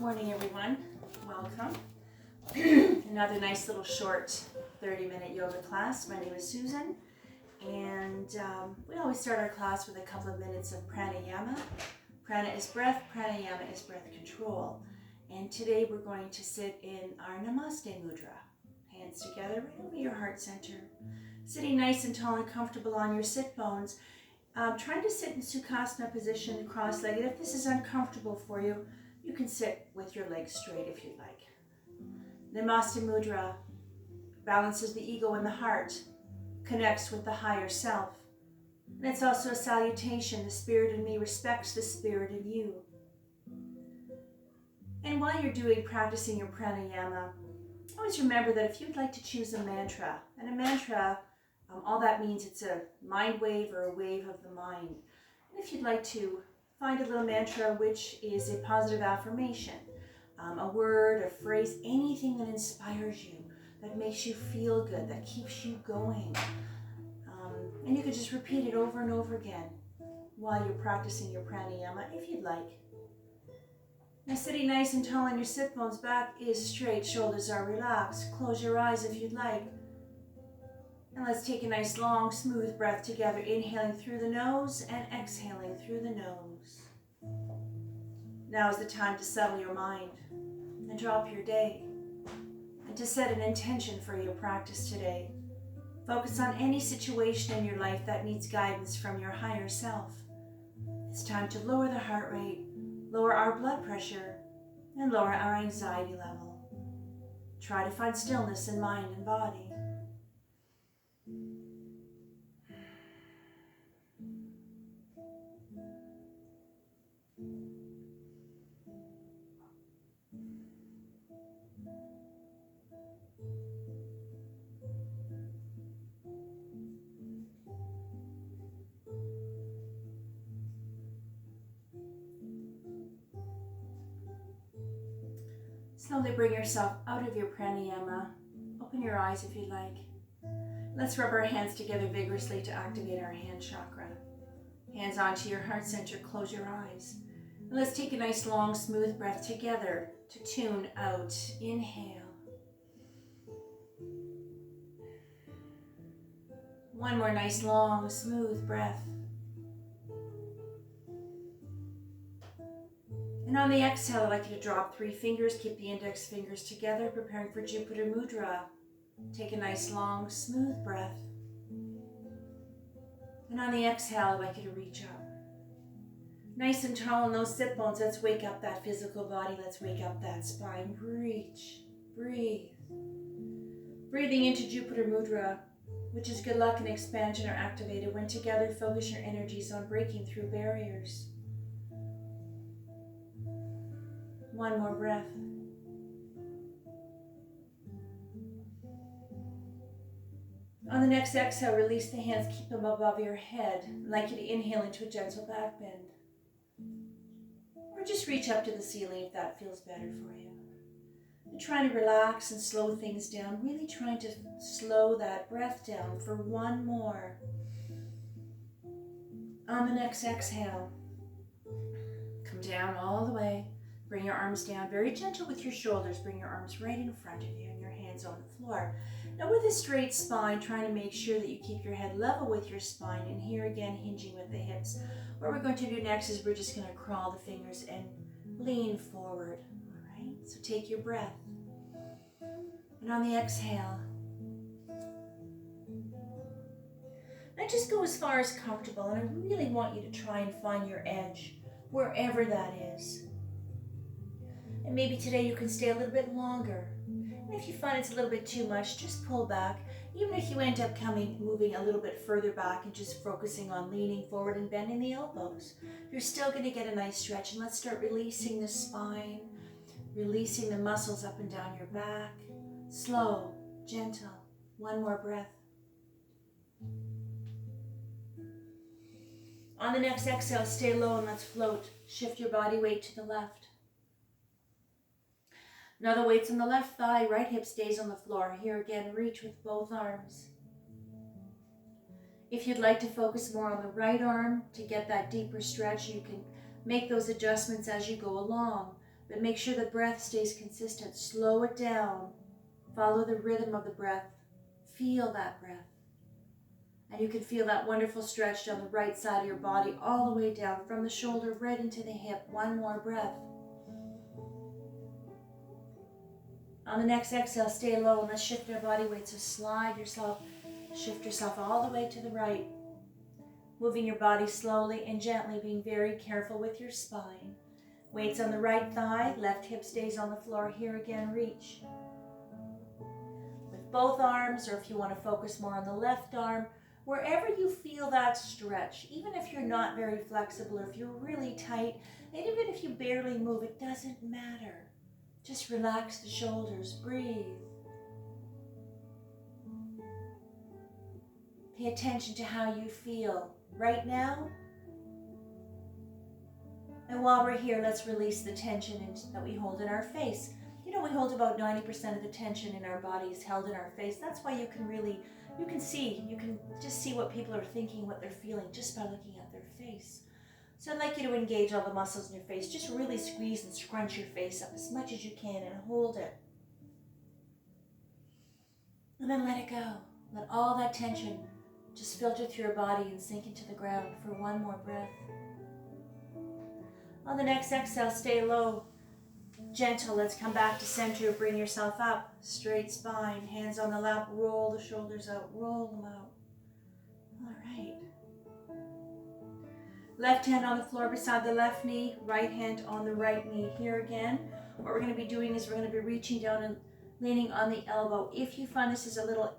morning, everyone. Welcome. Another nice little short 30-minute yoga class. My name is Susan, and we always start our class with a couple of minutes of pranayama. Prana is breath, pranayama is breath control. And today we're going to sit in our Namaste Mudra. Hands together right over your heart center. Sitting nice and tall and comfortable on your sit bones. Trying to sit in Sukhasana position, cross-legged. If this is uncomfortable for you, you can sit with your legs straight if you'd like. Namaste Mudra balances the ego and the heart, connects with the higher self. And it's also a salutation. The spirit in me respects the spirit in you. And while you're practicing your pranayama, always remember that if you'd like to choose a mantra, and a mantra, all that means it's a mind wave or a wave of the mind. And if you'd like to find a little mantra which is a positive affirmation, a word, a phrase, anything that inspires you, that makes you feel good, that keeps you going. And you could just repeat it over and over again while you're practicing your pranayama if you'd like. Now sitting nice and tall on your sit bones, back is straight, shoulders are relaxed. Close your eyes if you'd like. And let's take a nice long smooth breath together, inhaling through the nose and exhaling through the nose. Now is the time to settle your mind and drop your day and to set an intention for your practice today. Focus on any situation in your life that needs guidance from your higher self. It's time to lower the heart rate, lower our blood pressure, and lower our anxiety level. Try to find stillness in mind and body. Slowly bring yourself out of your pranayama. Open your eyes if you like. Let's rub our hands together vigorously to activate our hand chakra. Hands onto your heart center, close your eyes. And let's take a nice long smooth breath together to tune out. Inhale. One more nice long smooth breath. And on the exhale, I'd like you to drop 3 fingers, keep the index fingers together, preparing for Jupiter Mudra. Take a nice long smooth breath. And on the exhale, I'd like you to reach up. Nice and tall in those sit bones. Let's wake up that physical body. Let's wake up that spine. Reach, breathe. Breathing into Jupiter Mudra, which is good luck and expansion are activated when together focus your energies on breaking through barriers. One more breath. On the next exhale, release the hands, keep them above your head. I'd like you to inhale into a gentle back bend. Or just reach up to the ceiling if that feels better for you. And trying to relax and slow things down, really trying to slow that breath down for one more. On the next exhale, come down all the way. Bring your arms down, very gentle with your shoulders. Bring your arms right in front of you and your hands on the floor. Now with a straight spine, trying to make sure that you keep your head level with your spine, and here again, hinging with the hips. What we're going to do next is we're just going to crawl the fingers and lean forward. All right, so take your breath. And on the exhale, now just go as far as comfortable, and I really want you to try and find your edge, wherever that is. And maybe today you can stay a little bit longer. And if you find it's a little bit too much, just pull back. Even if you end up moving a little bit further back and just focusing on leaning forward and bending the elbows, you're still going to get a nice stretch. And let's start releasing the spine, releasing the muscles up and down your back. Slow, gentle. One more breath. On the next exhale, stay low and let's float. Shift your body weight to the left. Now the weight's on the left thigh, right hip stays on the floor. Here again, reach with both arms. If you'd like to focus more on the right arm to get that deeper stretch, you can make those adjustments as you go along. but make sure the breath stays consistent. Slow it down. Follow the rhythm of the breath. Feel that breath. And you can feel that wonderful stretch down the right side of your body, all the way down from the shoulder right into the hip. One more breath. On the next exhale, stay low and let's shift our body weight. So slide yourself, shift yourself all the way to the right. Moving your body slowly and gently, being very careful with your spine. Weights on the right thigh, left hip stays on the floor. Here again, reach. With both arms, or if you want to focus more on the left arm, wherever you feel that stretch, even if you're not very flexible or if you're really tight, and even if you barely move, it doesn't matter. Just relax the shoulders, breathe. Pay attention to how you feel right now. And while we're here, let's release the tension that we hold in our face. You know, we hold about 90% of the tension in our body is held in our face. That's why you can just see what people are thinking, what they're feeling, just by looking at their face. So I'd like you to engage all the muscles in your face. Just really squeeze and scrunch your face up as much as you can and hold it. And then let it go. Let all that tension just filter through your body and sink into the ground for one more breath. On the next exhale, stay low, gentle. Let's come back to center. Bring yourself up, straight spine, hands on the lap, roll the shoulders out, roll them out. All right. Left hand on the floor beside the left knee, right hand on the right knee. Here again, what we're going to be doing is we're going to be reaching down and leaning on the elbow. If you find this is a little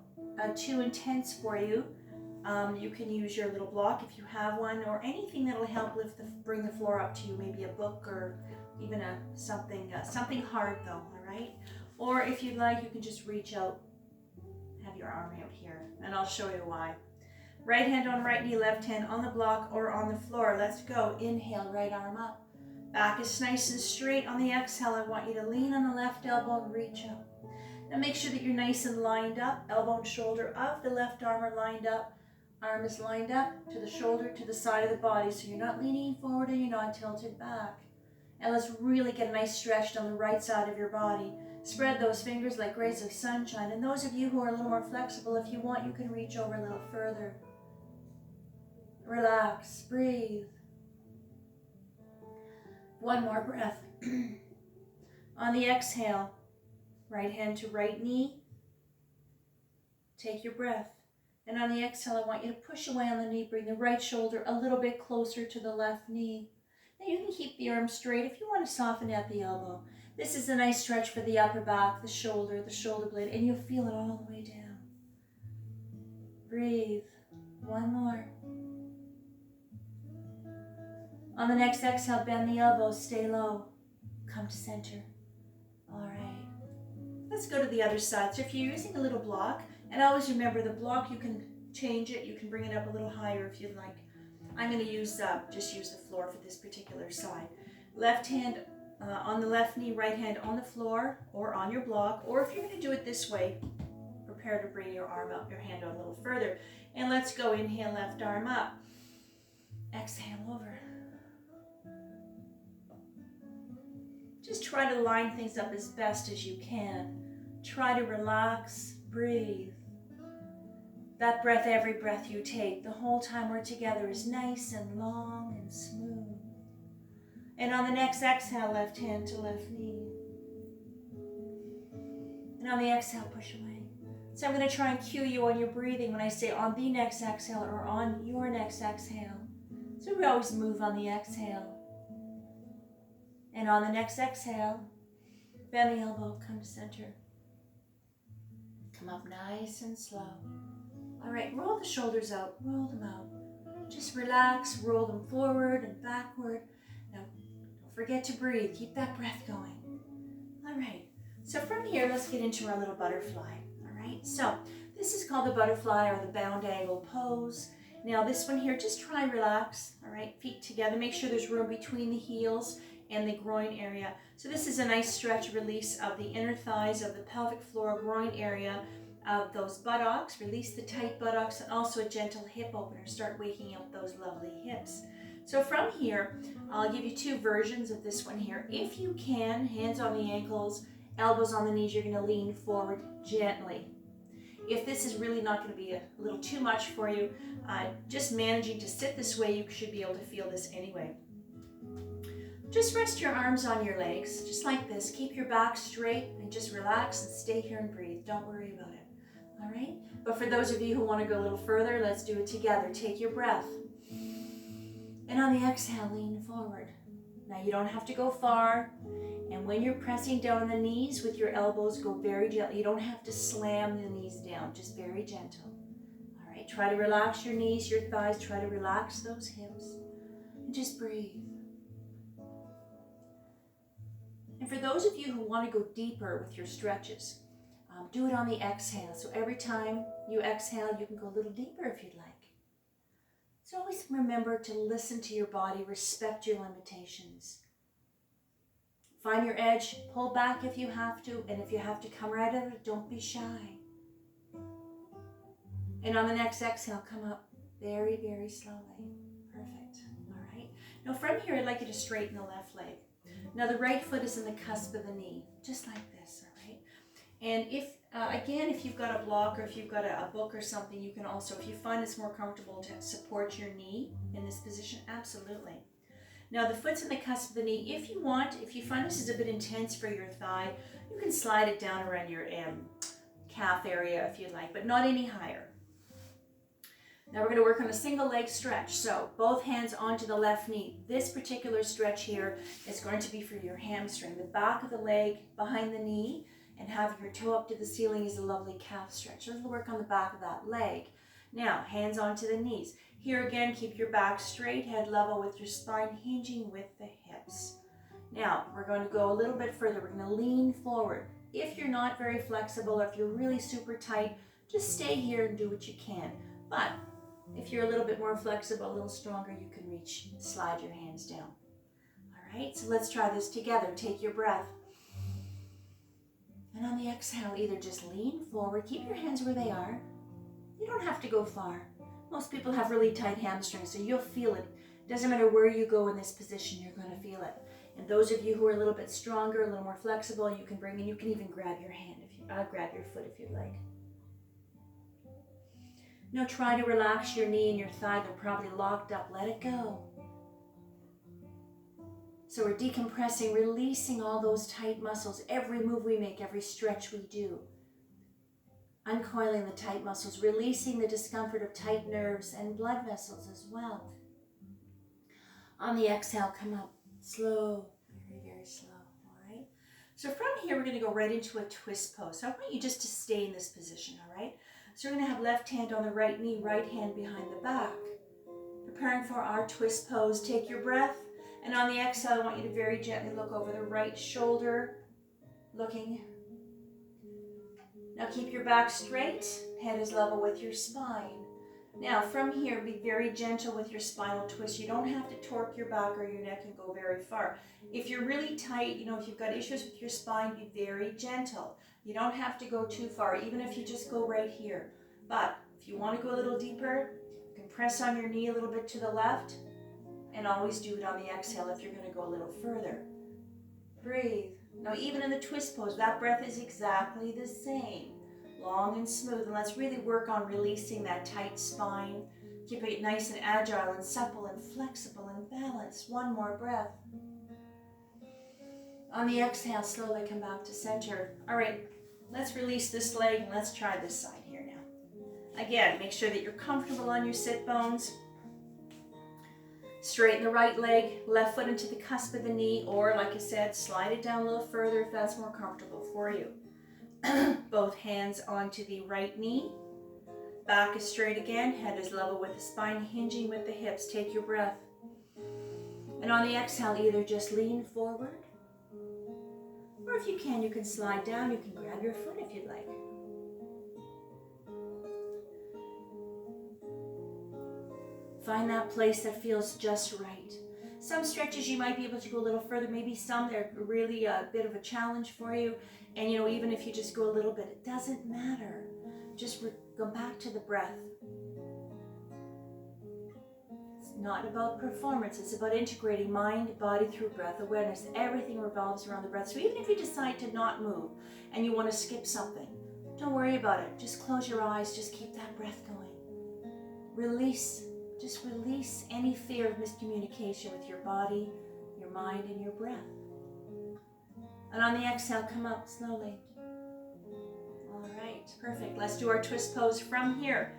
too intense for you, you can use your little block if you have one, or anything that'll help bring the floor up to you, maybe a book or even something hard though, all right? Or if you'd like, you can just reach out, have your arm out here, and I'll show you why. Right hand on right knee, left hand on the block or on the floor. Let's go. Inhale, right arm up. Back is nice and straight. On the exhale, I want you to lean on the left elbow and reach up. Now make sure that you're nice and lined up. Elbow and shoulder of the left arm are lined up. Arm is lined up to the shoulder, to the side of the body. So you're not leaning forward and you're not tilted back. And let's really get a nice stretch on the right side of your body. Spread those fingers like rays of sunshine. And those of you who are a little more flexible, if you want, you can reach over a little further. Relax, breathe. One more breath. On the exhale, right hand to right knee. Take your breath. And on the exhale, I want you to push away on the knee. Bring the right shoulder a little bit closer to the left knee. Now you can keep the arm straight if you want to soften at the elbow. This is a nice stretch for the upper back, the shoulder blade, and you'll feel it all the way down. Breathe. One more. On the next exhale, bend the elbows, stay low. Come to center. All right. Let's go to the other side. So if you're using a little block, and always remember the block, you can change it. You can bring it up a little higher if you'd like. I'm going to just use the floor for this particular side. Left hand on the left knee, right hand on the floor or on your block. Or if you're going to do it this way, prepare to bring your arm up, your hand out a little further. And let's go. Inhale, left arm up. Exhale over. Just try to line things up as best as you can. Try to relax, breathe. That breath, every breath you take, the whole time we're together, is nice and long and smooth. And on the next exhale, left hand to left knee. And on the exhale, push away. So I'm going to try and cue you on your breathing when I say on the next exhale or on your next exhale. So we always move on the exhale. And on the next exhale, bend the elbow, come to center. Come up nice and slow. All right, roll the shoulders out, roll them out. Just relax, roll them forward and backward. Now, don't forget to breathe. Keep that breath going. All right, so from here, let's get into our little butterfly. All right, so this is called the butterfly or the bound angle pose. Now this one here, just try and relax. All right, feet together. Make sure there's room between the heels and the groin area. So this is a nice stretch release of the inner thighs, of the pelvic floor, groin area, of those buttocks. Release the tight buttocks and also a gentle hip opener. Start waking up those lovely hips. So from here, I'll give you two versions of this one here. If you can, hands on the ankles, elbows on the knees, you're going to lean forward gently. If this is really not going to be a little too much for you, just managing to sit this way, you should be able to feel this anyway. Just rest your arms on your legs, just like this. Keep your back straight and just relax and stay here and breathe. Don't worry about it, all right? But for those of you who want to go a little further, let's do it together. Take your breath. And on the exhale, lean forward. Now you don't have to go far. And when you're pressing down on the knees with your elbows, go very gently. You don't have to slam the knees down, just very gentle. All right, try to relax your knees, your thighs. Try to relax those hips. And just breathe. And for those of you who want to go deeper with your stretches, do it on the exhale. So every time you exhale, you can go a little deeper if you'd like. So always remember to listen to your body, respect your limitations. Find your edge, pull back if you have to, and if you have to come right out of it, don't be shy. And on the next exhale, come up very, very slowly. Perfect. All right. Now from here, I'd like you to straighten the left leg. Now the right foot is in the cusp of the knee, just like this, all right? And if, again, if you've got a block or if you've got a book or something, you can also, if you find it's more comfortable to support your knee in this position, absolutely. Now the foot's in the cusp of the knee. If you want, if you find this is a bit intense for your thigh, you can slide it down around your calf area if you'd like, but not any higher. Now we're going to work on a single leg stretch. So both hands onto the left knee. This particular stretch here is going to be for your hamstring. The back of the leg behind the knee and having your toe up to the ceiling is a lovely calf stretch. So we'll work on the back of that leg. Now hands onto the knees. Here again, keep your back straight, head level with your spine, hinging with the hips. Now we're going to go a little bit further. We're going to lean forward. If you're not very flexible or if you're really super tight, just stay here and do what you can. But if you're a little bit more flexible, a little stronger, you can reach, slide your hands down. All right, so let's try this together. Take your breath. And on the exhale, either just lean forward, keep your hands where they are. You don't have to go far. Most people have really tight hamstrings, so you'll feel it. Doesn't matter where you go in this position, you're going to feel it. And those of you who are a little bit stronger, a little more flexible, you can bring in, you can even grab your hand, grab your foot if you'd like. Now try to relax your knee and your thigh. They're probably locked up. Let it go. So we're decompressing, releasing all those tight muscles. Every move we make, every stretch we do. Uncoiling the tight muscles, releasing the discomfort of tight nerves and blood vessels as well. On the exhale, come up slow, very, very slow. All right. So from here, we're going to go right into a twist pose. So I want you just to stay in this position, all right? So we're going to have left hand on the right knee, right hand behind the back. Preparing for our twist pose. Take your breath. And on the exhale, I want you to very gently look over the right shoulder, looking. Now keep your back straight. Head is level with your spine. Now from here, be very gentle with your spinal twist. You don't have to torque your back or your neck and go very far. If you're really tight, if you've got issues with your spine, be very gentle. You don't have to go too far, even if you just go right here. But if you want to go a little deeper, you can press on your knee a little bit to the left and always do it on the exhale if you're going to go a little further. Breathe. Now even in the twist pose, that breath is exactly the same. Long and smooth. And let's really work on releasing that tight spine. Keep it nice and agile and supple and flexible and balanced. One more breath. On the exhale, slowly come back to center. All right, let's release this leg and let's try this side here now. Again, make sure that you're comfortable on your sit bones. Straighten the right leg, left foot into the cusp of the knee, or like I said, slide it down a little further if that's more comfortable for you. Both hands onto the right knee. Back is straight again, head is level with the spine, hinging with the hips. Take your breath. And on the exhale, either just lean forward, or if you can slide down. You can grab your foot if you'd like. Find that place that feels just right. Some stretches you might be able to go a little further. Maybe some that are really a bit of a challenge for you. And even if you just go a little bit, it doesn't matter. Just go back to the breath. not about performance. It's about integrating mind, body through breath awareness. Everything revolves around the breath. So even if you decide to not move and you want to skip something, don't worry about it. Just close your eyes. Just keep that breath going. Release. Just release any fear of miscommunication with your body, your mind, and your breath. And on the exhale, come up slowly. All right, perfect. Let's do our twist pose from here.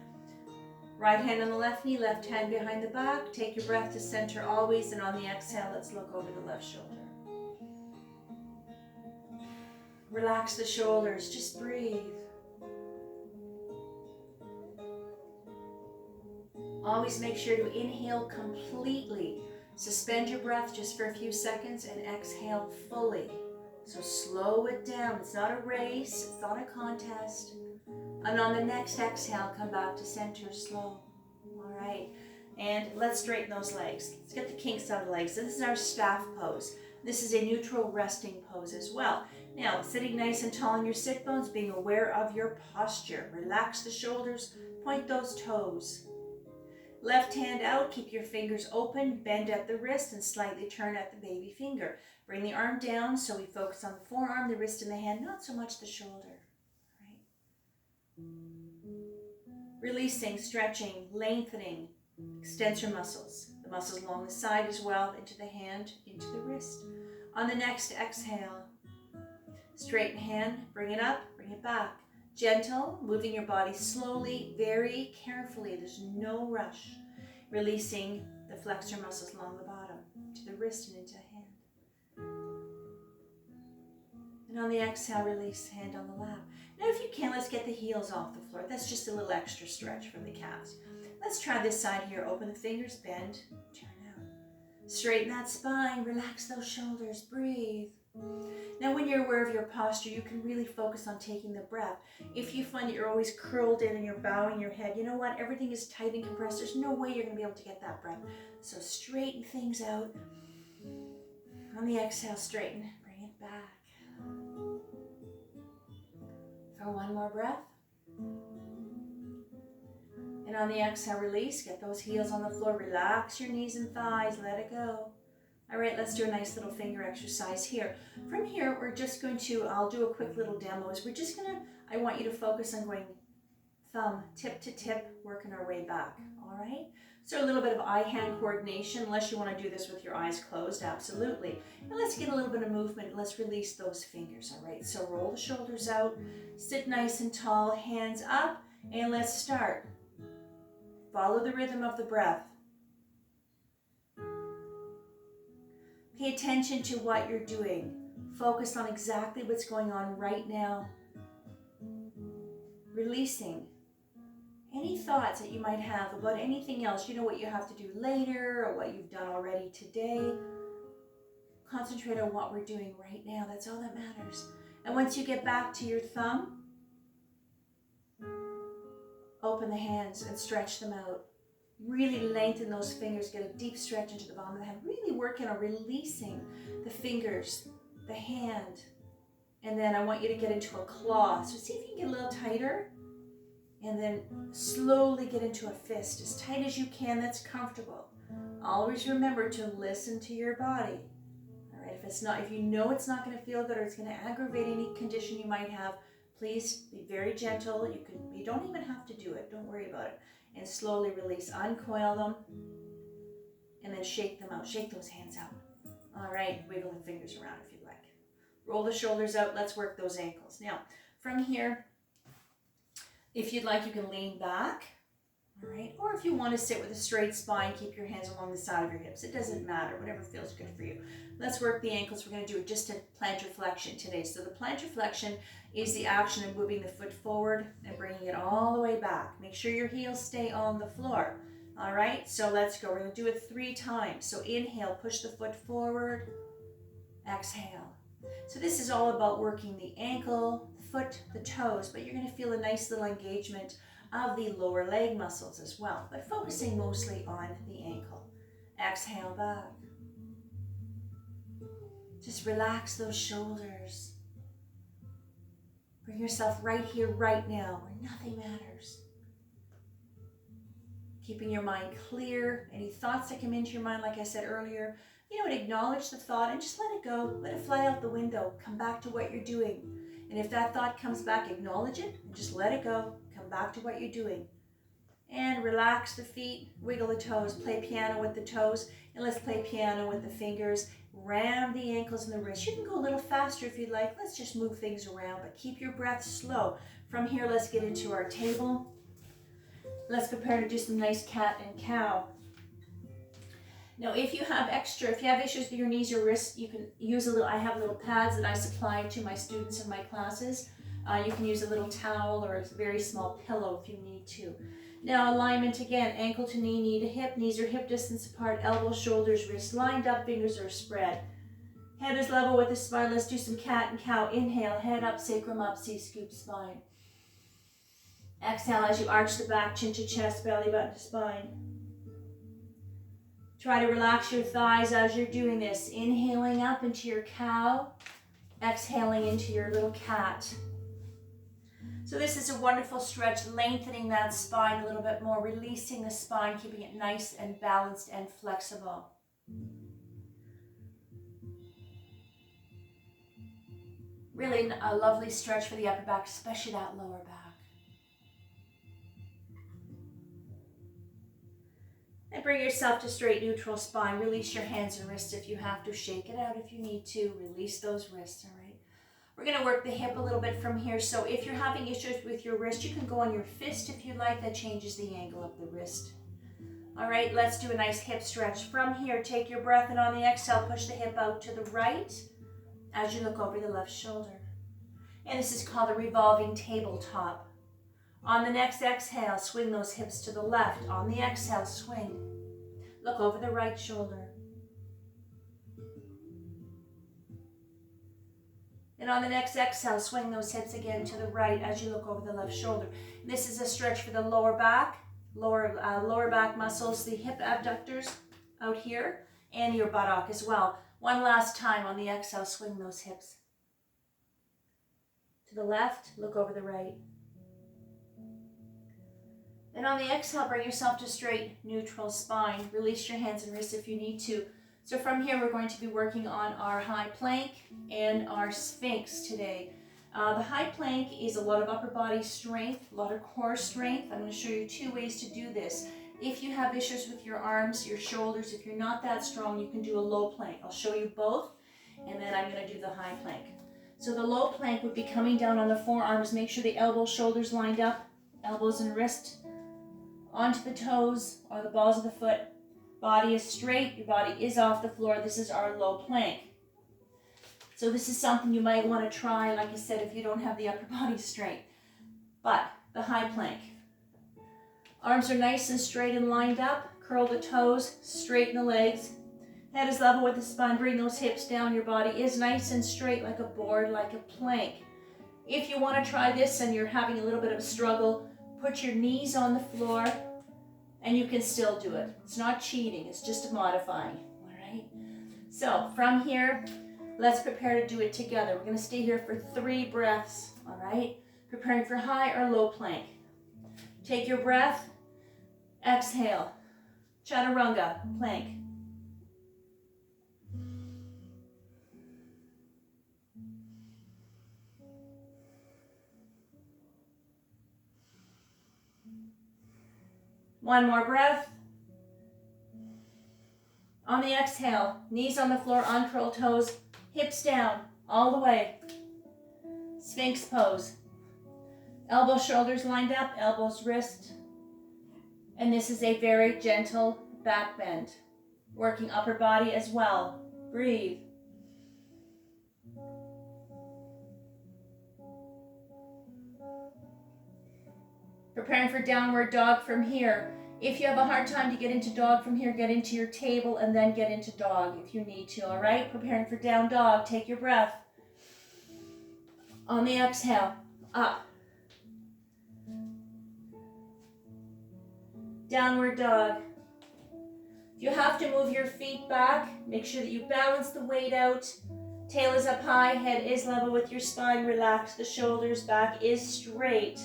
Right hand on the left knee, left hand behind the back. Take your breath to center always, and on the exhale, let's look over the left shoulder. Relax the shoulders, just breathe. Always make sure to inhale completely. Suspend your breath just for a few seconds and exhale fully. So slow it down. It's not a race, it's not a contest. And on the next exhale, come back to center slow. All right, and let's straighten those legs. Let's get the kinks out of the legs. This is our staff pose. This is a neutral resting pose as well. Now, sitting nice and tall on your sit bones, being aware of your posture. Relax the shoulders, point those toes. Left hand out, keep your fingers open, bend at the wrist and slightly turn at the baby finger. Bring the arm down so we focus on the forearm, the wrist and the hand, not so much the shoulder. Right? Releasing, stretching, lengthening, extensor muscles. The muscles along the side as well, into the hand, into the wrist. On the next exhale, straighten hand, bring it up, bring it back. Gentle, moving your body slowly, very carefully. There's no rush. Releasing the flexor muscles along the bottom, to the wrist and into hand. And on the exhale, release, hand on the lap. Now if you can, let's get the heels off the floor. That's just a little extra stretch from the calves. Let's try this side here. Open the fingers, bend, turn out. Straighten that spine, relax those shoulders, breathe. Now when you're aware of your posture, you can really focus on taking the breath. If you find that you're always curled in and you're bowing your head, you know what? Everything is tight and compressed. There's no way you're going to be able to get that breath. So straighten things out. On the exhale, straighten. Bring it back. For one more breath. And on the exhale, release. Get those heels on the floor. Relax your knees and thighs. Let it go. All right, let's do a nice little finger exercise here. From here, we're just going to, I'll do a quick little demo. We're just going to, I want you to focus on going thumb, tip to tip, working our way back. All right? So a little bit of eye-hand coordination, unless you want to do this with your eyes closed, absolutely. And let's get a little bit of movement. Let's release those fingers, all right? So roll the shoulders out, sit nice and tall, hands up, and let's start. Follow the rhythm of the breath. Pay attention to what you're doing. Focus on exactly what's going on right now. Releasing any thoughts that you might have about anything else. You know what you have to do later or what you've done already today. Concentrate on what we're doing right now. That's all that matters. And once you get back to your thumb, open the hands and stretch them out. Really lengthen those fingers, get a deep stretch into the bottom of the hand. Really working on releasing the fingers, the hand. And then I want you to get into a claw. So see if you can get a little tighter. And then slowly get into a fist, as tight as you can, that's comfortable. Always remember to listen to your body. All right, if you know it's not going to feel good or it's going to aggravate any condition you might have, please be very gentle. You don't even have to do it. Don't worry about it. And slowly release, uncoil them, and then shake them out. Shake those hands out. All right, wiggle the fingers around if you like. Roll the shoulders out. Let's work those ankles. Now, from here, if you'd like, you can lean back, all right? Or if you want to sit with a straight spine, keep your hands along the side of your hips. It doesn't matter, whatever feels good for you. Let's work the ankles. We're going to do just a plantar flexion today. So the plantar flexion is the action of moving the foot forward and bringing it all the way back. Make sure your heels stay on the floor, all right? So let's go. We're going to do it 3 times. So inhale, push the foot forward, exhale. So this is all about working the ankle, the foot, the toes, but you're going to feel a nice little engagement of the lower leg muscles as well, but focusing mostly on the ankle. Exhale back. Just relax those shoulders. Bring yourself right here, right now, where nothing matters. keeping your mind clear. Any thoughts that come into your mind, like I said earlier, acknowledge the thought and just let it go. Let it fly out the window. Come back to what you're doing. And if that thought comes back, acknowledge it and just let it go. Come back to what you're doing. And relax the feet, wiggle the toes, play piano with the toes, and let's play piano with the fingers. Ram the ankles and the wrists. You can go a little faster if you'd like. Let's just move things around, but keep your breath slow. From here, let's get into our table. Let's prepare to do some nice cat and cow. Now, if you have issues with your knees or wrists, you can use I have little pads that I supply to my students in my classes. You can use a little towel or a very small pillow if you need to. Now, alignment again, ankle to knee, knee to hip, knees are hip distance apart, elbows, shoulders, wrists lined up, fingers are spread. Head is level with the spine. Let's do some cat and cow. Inhale, head up, sacrum up, C-scoop spine. Exhale as you arch the back, chin to chest, belly button to spine. Try to relax your thighs as you're doing this. Inhaling up into your cow, exhaling into your little cat. So this is a wonderful stretch, lengthening that spine a little bit more, releasing the spine, keeping it nice and balanced and flexible. Really a lovely stretch for the upper back, especially that lower back. And bring yourself to straight neutral spine. Release your hands and wrists if you have to. Shake it out if you need to. Release those wrists, all right? We're going to work the hip a little bit from here. So if you're having issues with your wrist, you can go on your fist if you like. That changes the angle of the wrist. All right, let's do a nice hip stretch. From here, take your breath, and on the exhale, push the hip out to the right as you look over the left shoulder. And this is called a revolving tabletop. On the next exhale, swing those hips to the left. On the exhale, swing. Look over the right shoulder. And on the next exhale, swing those hips again to the right as you look over the left shoulder. This is a stretch for the lower back, lower back muscles, the hip abductors out here, and your buttock as well. One last time on the exhale, swing those hips to the left, look over the right. And on the exhale, bring yourself to straight, neutral spine. Release your hands and wrists if you need to. So from here, we're going to be working on our high plank and our sphinx today. The high plank is a lot of upper body strength, a lot of core strength. I'm going to show you 2 ways to do this. If you have issues with your arms, your shoulders, if you're not that strong, you can do a low plank. I'll show you both, and then I'm going to do the high plank. So the low plank would be coming down on the forearms. Make sure the elbows, shoulders lined up, elbows and wrist onto the toes or the balls of the foot. Body is straight, your body is off the floor. This is our low plank. So this is something you might want to try, like I said, if you don't have the upper body strength. But the high plank. Arms are nice and straight and lined up. Curl the toes, straighten the legs. Head is level with the spine. Bring those hips down. Your body is nice and straight like a board, like a plank. If you want to try this and you're having a little bit of a struggle, put your knees on the floor and you can still do it. It's not cheating, it's just modifying, all right? So from here, let's prepare to do it together. We're going to stay here for 3 breaths, all right? Preparing for high or low plank. Take your breath, exhale, chaturanga, plank. One more breath. On the exhale, knees on the floor, uncurl toes, hips down, all the way. Sphinx pose. Elbows, shoulders lined up, elbows, wrist. And this is a very gentle back bend. Working upper body as well. Breathe. Preparing for downward dog from here. If you have a hard time to get into dog from here, get into your table and then get into dog if you need to, all right? Preparing for down dog. Take your breath. On the exhale, up. Downward dog. If you have to move your feet back, make sure that you balance the weight out. Tail is up high, head is level with your spine. Relax the shoulders, back is straight.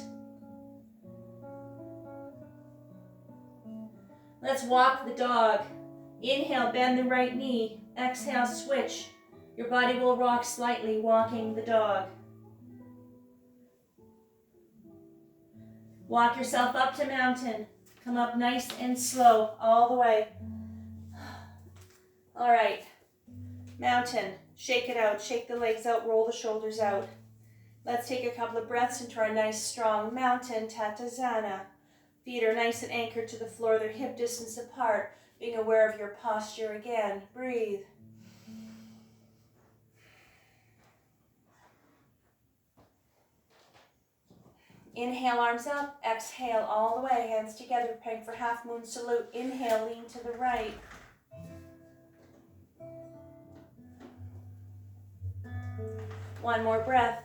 Let's walk the dog. Inhale, bend the right knee. Exhale, switch. Your body will rock slightly, walking the dog. Walk yourself up to mountain. Come up nice and slow, all the way. All right. Mountain. Shake it out. Shake the legs out. Roll the shoulders out. Let's take a couple of breaths into our nice, strong mountain Tattasana. Feet are nice and anchored to the floor. They're hip distance apart. Being aware of your posture again. Breathe. Inhale, arms up. Exhale, all the way. Hands together, preparing for half moon salute. Inhale, lean to the right. One more breath.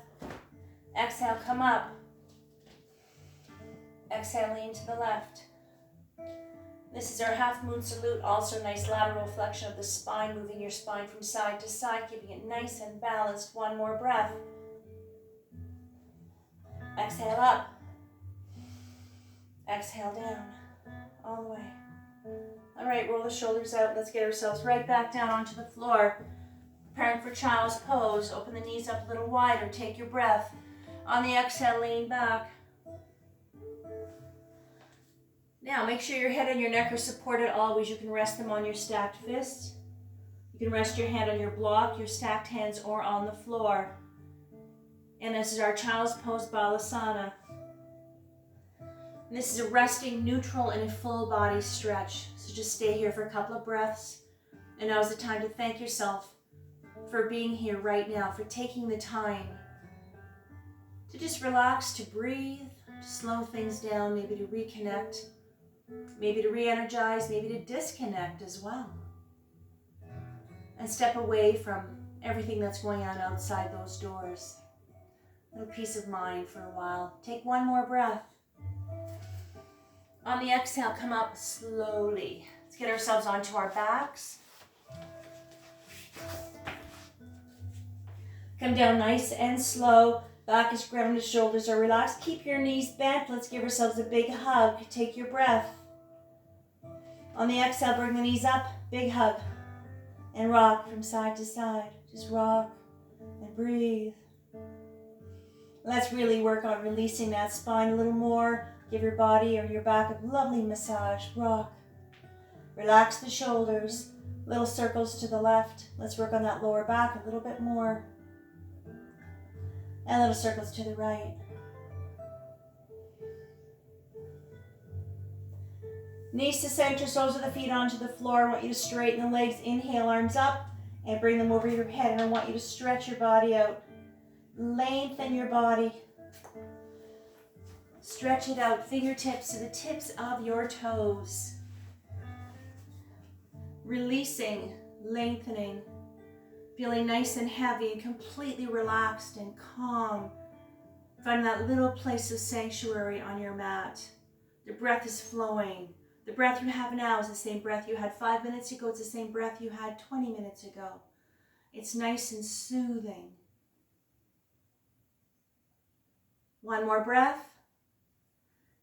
Exhale, come up. Exhale, lean to the left. This is our half moon salute. Also nice lateral flexion of the spine, moving your spine from side to side, keeping it nice and balanced. One more breath. Exhale up. Exhale down. All the way. All right, roll the shoulders out. Let's get ourselves right back down onto the floor. Preparing for child's pose. Open the knees up a little wider. Take your breath. On the exhale, lean back. Now, make sure your head and your neck are supported always. You can rest them on your stacked fists. You can rest your hand on your block, your stacked hands, or on the floor. And this is our child's pose, Balasana. And this is a resting, neutral, and a full body stretch. So just stay here for a couple of breaths. And now is the time to thank yourself for being here right now, for taking the time to just relax, to breathe, to slow things down, maybe to reconnect, maybe to re-energize, maybe to disconnect as well. And step away from everything that's going on outside those doors. A little peace of mind for a while. Take one more breath. On the exhale, come up slowly. Let's get ourselves onto our backs. Come down nice and slow. Back is grounded, shoulders are relaxed. Keep your knees bent. Let's give ourselves a big hug. Take your breath. On the exhale, bring the knees up. Big hug. And rock from side to side. Just rock and breathe. Let's really work on releasing that spine a little more. Give your body or your back a lovely massage. Rock. Relax the shoulders. Little circles to the left. Let's work on that lower back a little bit more. And little circles to the right. Knees to center, soles of the feet onto the floor. I want you to straighten the legs. Inhale, arms up, and bring them over your head. And I want you to stretch your body out. Lengthen your body. Stretch it out, fingertips to the tips of your toes. Releasing, lengthening. Feeling nice and heavy and completely relaxed and calm. Find that little place of sanctuary on your mat. The breath is flowing. The breath you have now is the same breath you had 5 minutes ago. It's the same breath you had 20 minutes ago. It's nice and soothing. One more breath.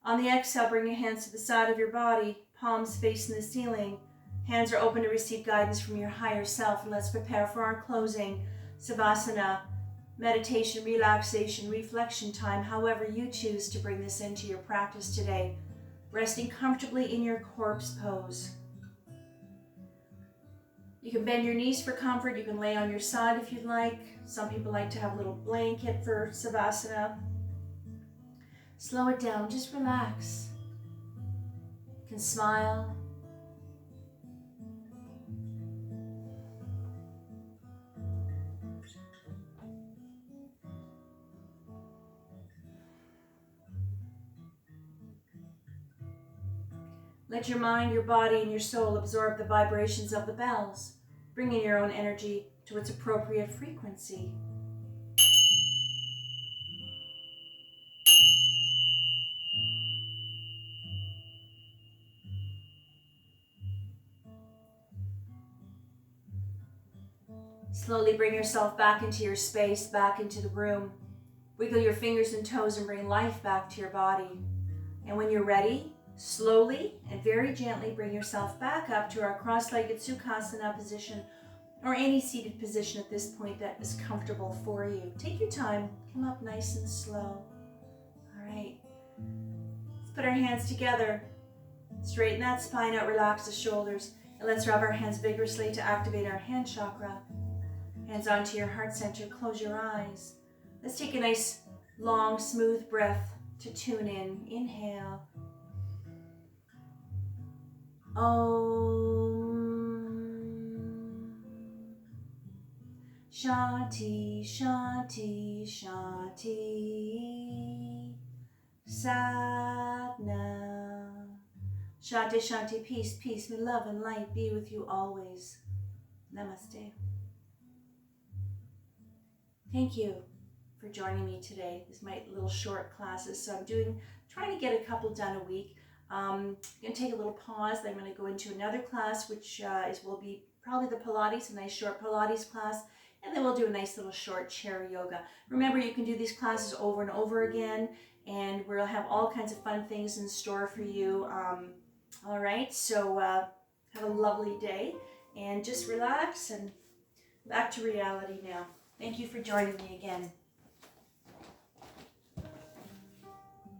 On the exhale, bring your hands to the side of your body, palms facing the ceiling. Hands are open to receive guidance from your higher self. And let's prepare for our closing Savasana, meditation, relaxation, reflection time, however you choose to bring this into your practice today. Resting comfortably in your corpse pose. You can bend your knees for comfort. You can lay on your side if you'd like. Some people like to have a little blanket for Savasana. Slow it down, just relax. You can smile. Let your mind, your body, and your soul absorb the vibrations of the bells, bringing your own energy to its appropriate frequency. Slowly bring yourself back into your space, back into the room. Wiggle your fingers and toes and bring life back to your body. And when you're ready, Slowly and very gently bring yourself back up to our cross-legged Sukhasana position, or any seated position at this point that is comfortable for you. Take your time, come up nice and slow. All right, let's put our hands together. Straighten that spine out, relax the shoulders, and let's rub our hands vigorously to activate our hand chakra. Hands onto your heart center, close your eyes. Let's take a nice, long, smooth breath to tune in. Inhale. Om. Shanti, Shanti, Shanti. Satnam. Shanti, Shanti, peace, peace. May love and light be with you always. Namaste. Thank you for joining me today. This is my little short classes. So I'm trying to get a couple done a week. I'm going to take a little pause. Then I'm going to go into another class, which will be probably the Pilates, a nice short Pilates class. And then we'll do a nice little short chair yoga. Remember, you can do these classes over and over again, and we'll have all kinds of fun things in store for you. All right, so have a lovely day, and just relax and back to reality now. Thank you for joining me again.